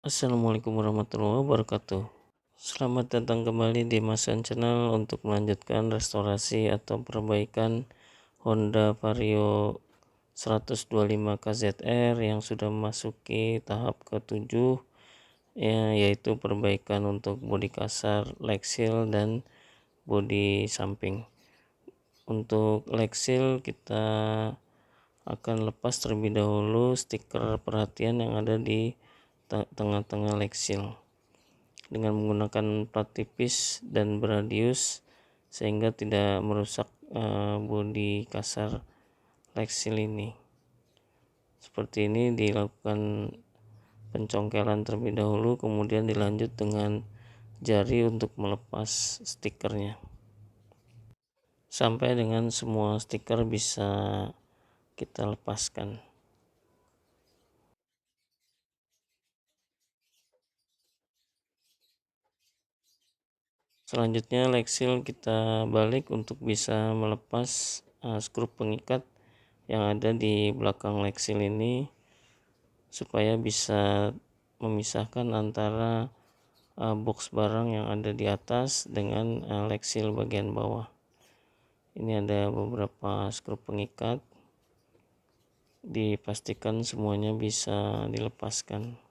Assalamualaikum warahmatullahi wabarakatuh. Selamat datang kembali di Masan Channel untuk melanjutkan restorasi atau perbaikan Honda Vario 125 KZR yang sudah memasuki tahap ke-7, yaitu perbaikan untuk bodi kasar, leg seal, dan bodi samping. Untuk leg seal kita akan lepas terlebih dahulu stiker perhatian yang ada di tengah-tengah leg seal dengan menggunakan plat tipis dan beradius sehingga tidak merusak bodi kasar leg seal ini. Seperti ini dilakukan pencongkelan terlebih dahulu, kemudian dilanjut dengan jari untuk melepas stikernya sampai dengan semua stiker bisa kita lepaskan. Selanjutnya leg seal kita balik untuk bisa melepas skrup pengikat yang ada di belakang leg seal ini supaya bisa memisahkan antara box barang yang ada di atas dengan leg seal bagian bawah. Ini ada beberapa skrup pengikat, dipastikan semuanya bisa dilepaskan.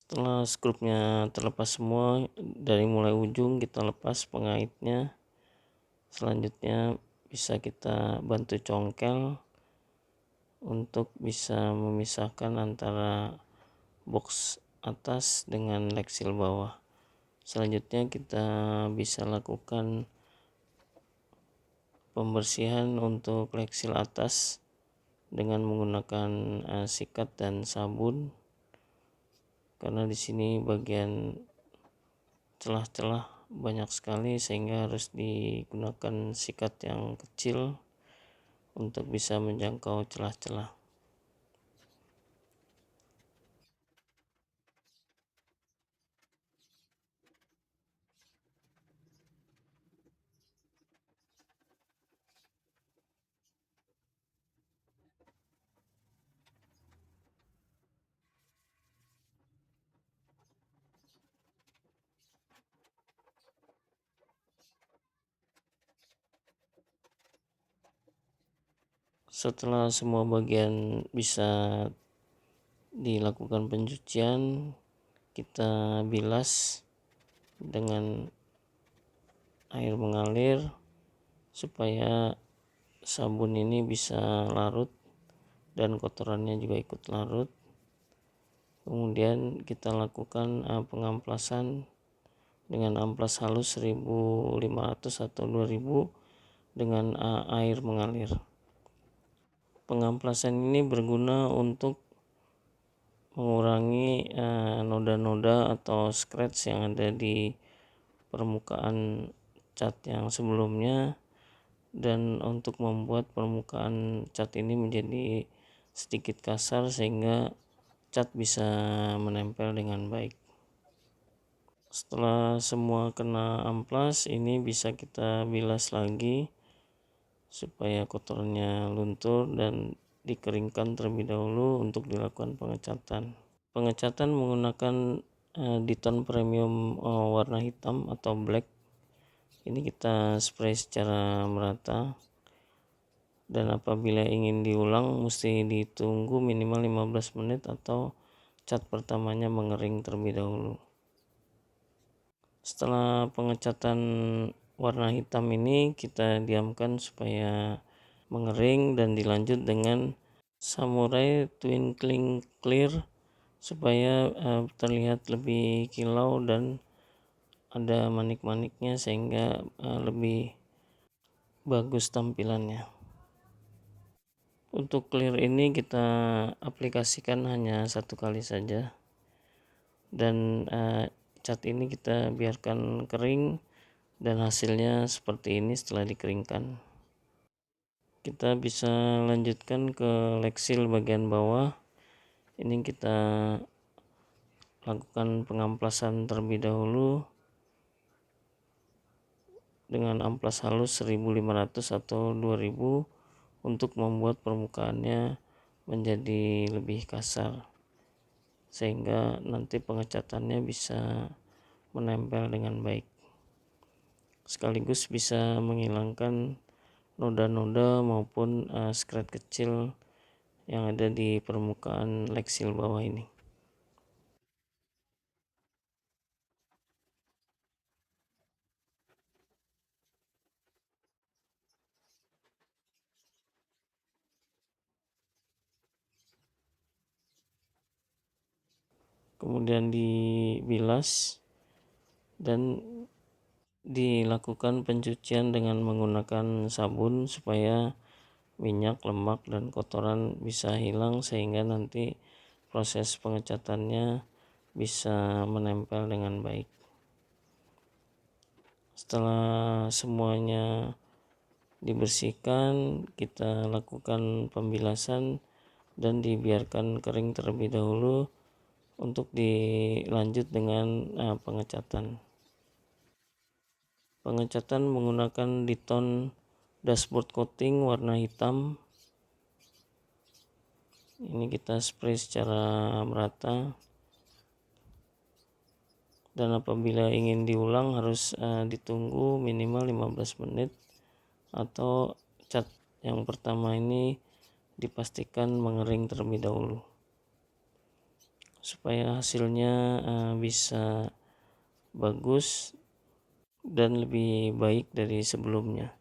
Setelah skrupnya terlepas semua dari mulai ujung, kita lepas pengaitnya. Selanjutnya bisa kita bantu congkel untuk bisa memisahkan antara box atas dengan leg seal bawah. Selanjutnya kita bisa lakukan pembersihan untuk leg seal atas dengan menggunakan sikat dan sabun, karena di sini bagian celah-celah banyak sekali sehingga harus digunakan sikat yang kecil untuk bisa menjangkau celah-celah. Setelah semua bagian bisa dilakukan pencucian, kita bilas dengan air mengalir supaya sabun ini bisa larut dan kotorannya juga ikut larut. Kemudian kita lakukan pengamplasan dengan amplas halus 1500 atau 2000 dengan air mengalir. Pengamplasan ini berguna untuk mengurangi noda-noda atau scratch yang ada di permukaan cat yang sebelumnya, dan untuk membuat permukaan cat ini menjadi sedikit kasar sehingga cat bisa menempel dengan baik. Setelah semua kena amplas, ini bisa kita bilas lagi supaya kotornya luntur dan dikeringkan terlebih dahulu untuk dilakukan pengecatan. Pengecatan menggunakan Diton Premium warna hitam atau black. Ini kita spray secara merata, dan apabila ingin diulang mesti ditunggu minimal 15 menit atau cat pertamanya mengering terlebih dahulu. Setelah pengecatan warna hitam ini kita diamkan supaya mengering dan dilanjut dengan Samurai Twinkling Clear supaya terlihat lebih kilau dan ada manik-maniknya sehingga lebih bagus tampilannya. Untuk clear ini kita aplikasikan hanya satu kali saja, dan cat ini kita biarkan kering dan hasilnya seperti ini setelah dikeringkan. Kita bisa lanjutkan ke leg seal bagian bawah. Ini kita lakukan pengamplasan terlebih dahulu dengan amplas halus 1500 atau 2000 untuk membuat permukaannya menjadi lebih kasar, sehingga nanti pengecatannya bisa menempel dengan baik, sekaligus bisa menghilangkan noda-noda maupun skret kecil yang ada di permukaan leksil bawah ini. Kemudian dibilas dan dilakukan pencucian dengan menggunakan sabun supaya minyak, lemak, dan kotoran bisa hilang, sehingga nanti proses pengecatannya bisa menempel dengan baik. Setelah semuanya dibersihkan, kita lakukan pembilasan dan dibiarkan kering terlebih dahulu untuk dilanjut dengan pengecatan. Pengecatan menggunakan Diton dashboard coating warna hitam. Ini kita spray secara merata, dan apabila ingin diulang harus ditunggu minimal 15 menit, atau cat yang pertama ini dipastikan mengering terlebih dahulu supaya hasilnya bisa bagus dan lebih baik dari sebelumnya.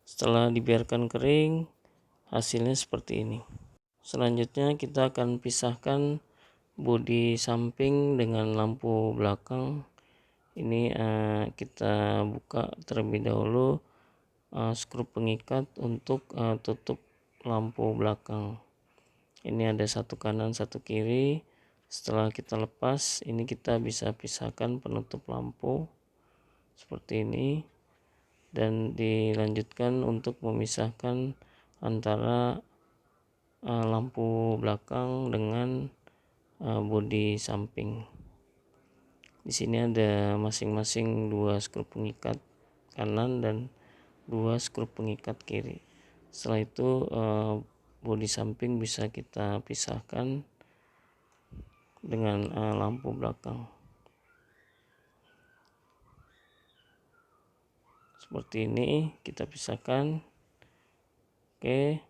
Setelah dibiarkan kering, hasilnya seperti ini. Selanjutnya kita akan pisahkan bodi samping dengan lampu belakang. Ini kita buka terlebih dahulu skrup pengikat untuk tutup lampu belakang. Ini ada satu kanan satu kiri. Setelah kita lepas, ini kita bisa pisahkan penutup lampu seperti ini, dan dilanjutkan untuk memisahkan antara lampu belakang dengan bodi samping. Di sini ada masing-masing 2 skrup pengikat kanan dan 2 skrup pengikat kiri. Setelah itu bodi samping bisa kita pisahkan dengan lampu belakang seperti ini, kita pisahkan. Oke,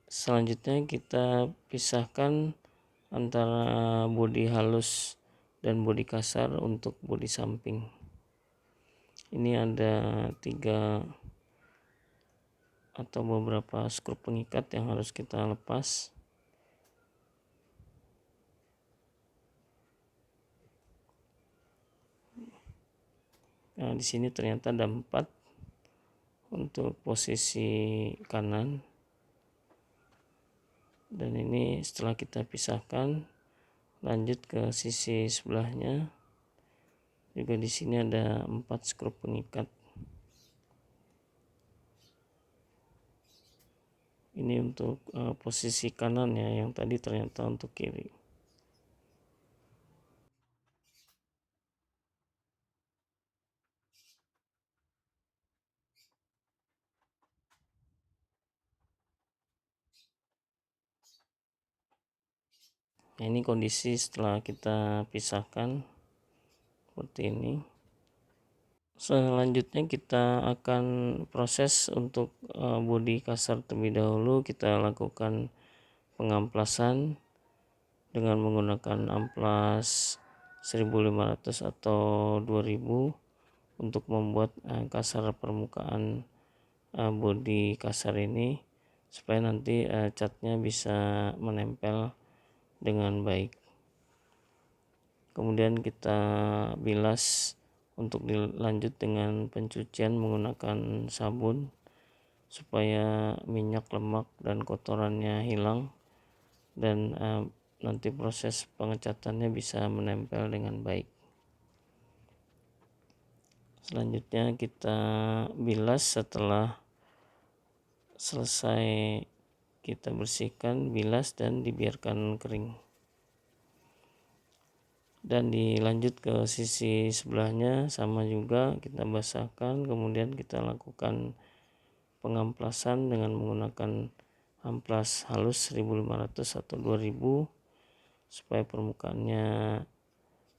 selanjutnya kita pisahkan antara bodi halus dan bodi kasar untuk bodi samping. Ini ada 3 atau beberapa skrup pengikat yang harus kita lepas. Nah, di sini ternyata ada 4 untuk posisi kanan, dan ini setelah kita pisahkan, lanjut ke sisi sebelahnya. Juga di sini ada 4 skrup pengikat. Ini untuk posisi kanan ya, yang tadi ternyata untuk kiri. Nah, ini kondisi setelah kita pisahkan seperti ini. Selanjutnya kita akan proses untuk bodi kasar terlebih dahulu. Kita lakukan pengamplasan dengan menggunakan amplas 1500 atau 2000 untuk membuat kasar permukaan bodi kasar ini, supaya nanti catnya bisa menempel dengan baik. Kemudian kita bilas untuk dilanjut dengan pencucian menggunakan sabun supaya minyak, lemak, dan kotorannya hilang, dan nanti proses pengecatannya bisa menempel dengan baik. Selanjutnya kita bilas. Setelah selesai kita bersihkan, bilas, dan dibiarkan kering. dan dilanjut ke sisi sebelahnya sama juga kita basahkan, kemudian kita lakukan pengamplasan dengan menggunakan amplas halus 1500 atau 2000 supaya permukaannya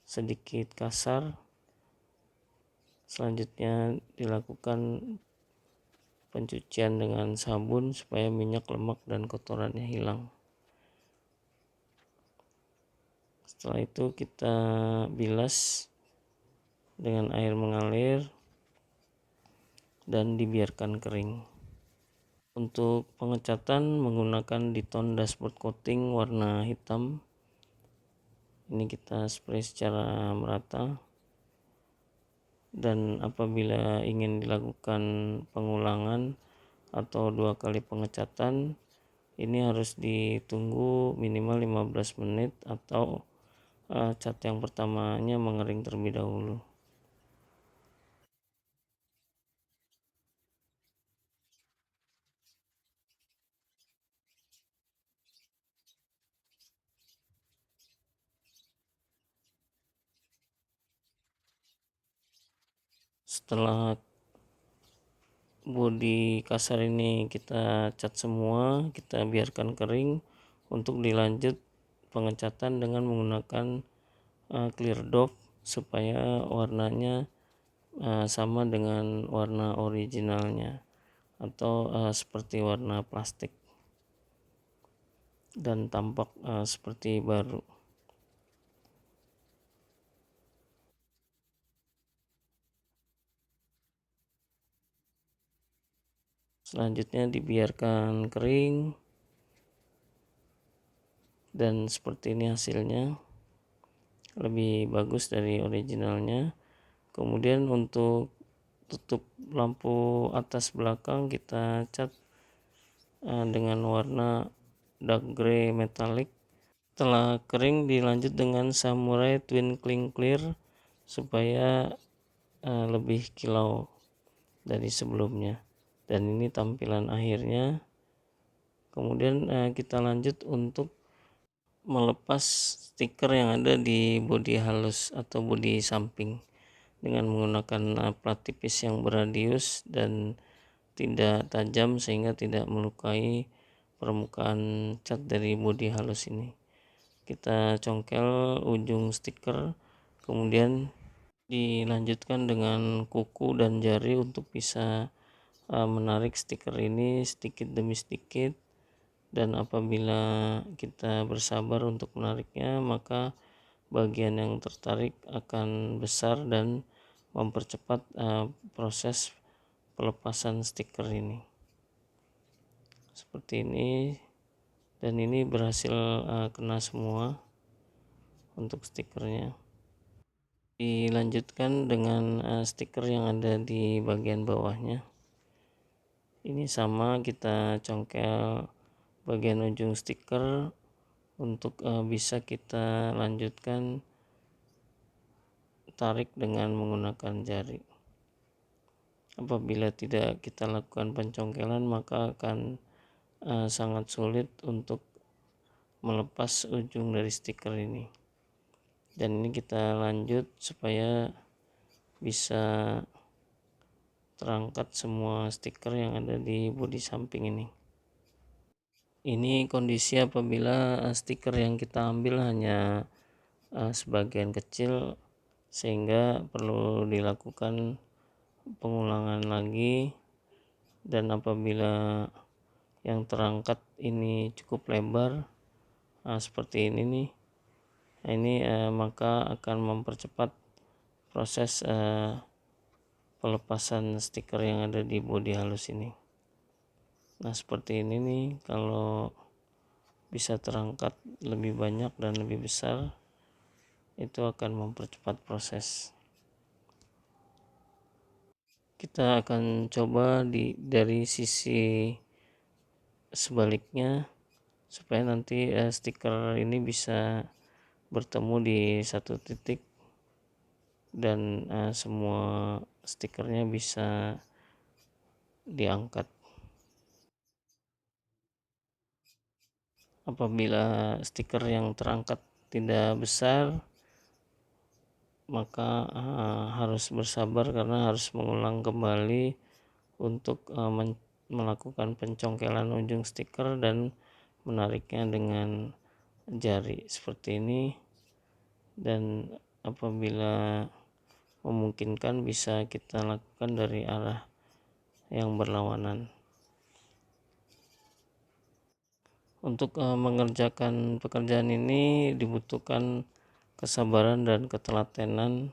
sedikit kasar. Selanjutnya dilakukan pencucian dengan sabun supaya minyak, lemak, dan kotorannya hilang. Setelah itu kita bilas dengan air mengalir dan dibiarkan kering. Untuk pengecatan menggunakan Diton dashboard coating warna hitam. Ini kita spray secara merata, dan apabila ingin dilakukan pengulangan atau 2 kali pengecatan, ini harus ditunggu minimal 15 menit atau cat yang pertamanya mengering terlebih dahulu. Setelah bodi kasar ini kita cat semua, kita biarkan kering untuk dilanjut pengecatan dengan menggunakan clear doff supaya warnanya sama dengan warna originalnya atau seperti warna plastik dan tampak seperti baru. Selanjutnya dibiarkan kering dan seperti ini hasilnya, lebih bagus dari originalnya. Kemudian untuk tutup lampu atas belakang kita cat dengan warna dark gray metallic. Setelah kering dilanjut dengan samurai twin cling clear supaya lebih kilau dari sebelumnya. Dan ini tampilan akhirnya. Kemudian kita lanjut untuk melepas stiker yang ada di bodi halus atau bodi samping dengan menggunakan plat tipis yang beradius dan tidak tajam sehingga tidak melukai permukaan cat dari bodi halus ini. Kita congkel ujung stiker, kemudian dilanjutkan dengan kuku dan jari untuk bisa menarik stiker ini sedikit demi sedikit. Dan apabila kita bersabar untuk menariknya, maka bagian yang tertarik akan besar dan mempercepat proses pelepasan stiker ini. Seperti ini, dan ini berhasil kena semua untuk stikernya. Dilanjutkan dengan stiker yang ada di bagian bawahnya. Ini sama, kita congkel bagian ujung stiker untuk bisa kita lanjutkan tarik dengan menggunakan jari. Apabila tidak kita lakukan pencongkelan, maka akan sangat sulit untuk melepas ujung dari stiker ini. Dan ini kita lanjut supaya bisa terangkat semua stiker yang ada di bodi samping ini. Ini kondisi apabila stiker yang kita ambil hanya sebagian kecil, sehingga perlu dilakukan pengulangan lagi. Dan apabila yang terangkat ini cukup lebar seperti ini nih, ini maka akan mempercepat proses pelepasan stiker yang ada di bodi halus ini. Nah, seperti ini nih, kalau bisa terangkat lebih banyak dan lebih besar, itu akan mempercepat proses. Kita akan coba dari sisi sebaliknya supaya nanti stiker ini bisa bertemu di satu titik dan semua stikernya bisa diangkat. Apabila stiker yang terangkat tidak besar, maka harus bersabar karena harus mengulang kembali untuk melakukan pencongkelan ujung stiker dan menariknya dengan jari seperti ini. Dan apabila memungkinkan bisa kita lakukan dari arah yang berlawanan. Untuk mengerjakan pekerjaan ini dibutuhkan kesabaran dan ketelatenan,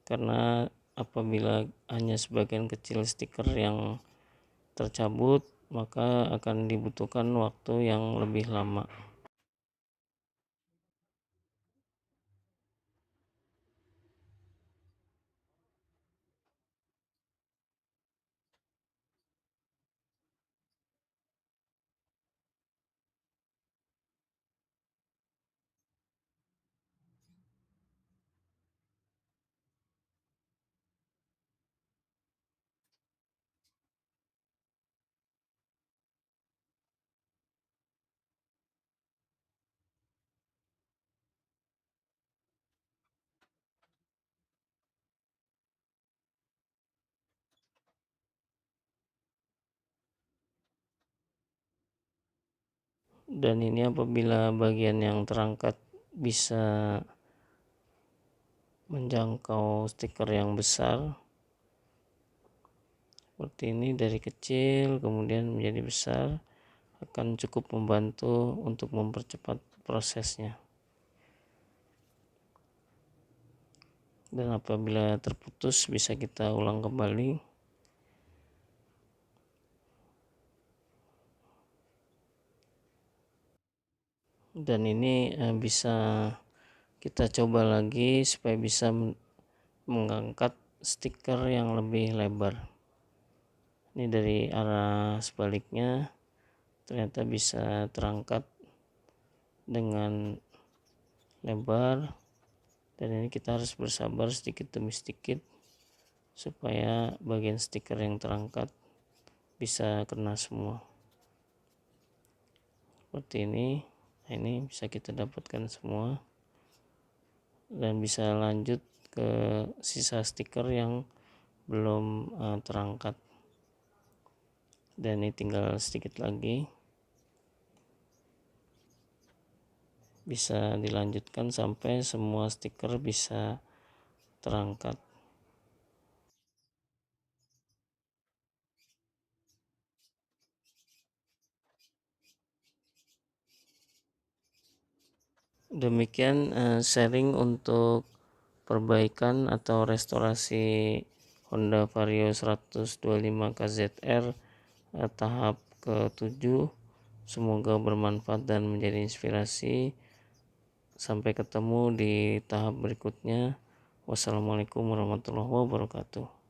karena apabila hanya sebagian kecil stiker yang tercabut maka akan dibutuhkan waktu yang lebih lama. Dan ini apabila bagian yang terangkat bisa menjangkau stiker yang besar seperti ini, dari kecil kemudian menjadi besar, akan cukup membantu untuk mempercepat prosesnya. Dan apabila terputus bisa kita ulang kembali. Dan ini bisa kita coba lagi supaya bisa mengangkat stiker yang lebih lebar. Ini dari arah sebaliknya ternyata bisa terangkat dengan lebar, dan ini kita harus bersabar sedikit demi sedikit supaya bagian stiker yang terangkat bisa kena semua seperti ini. Nah, ini bisa kita dapatkan semua dan bisa lanjut ke sisa stiker yang belum terangkat. Dan ini tinggal sedikit lagi, bisa dilanjutkan sampai semua stiker bisa terangkat. Demikian sharing untuk perbaikan atau restorasi Honda Vario 125 KZR tahap ke-7. Semoga bermanfaat dan menjadi inspirasi. Sampai ketemu di tahap berikutnya. Wassalamualaikum warahmatullahi wabarakatuh.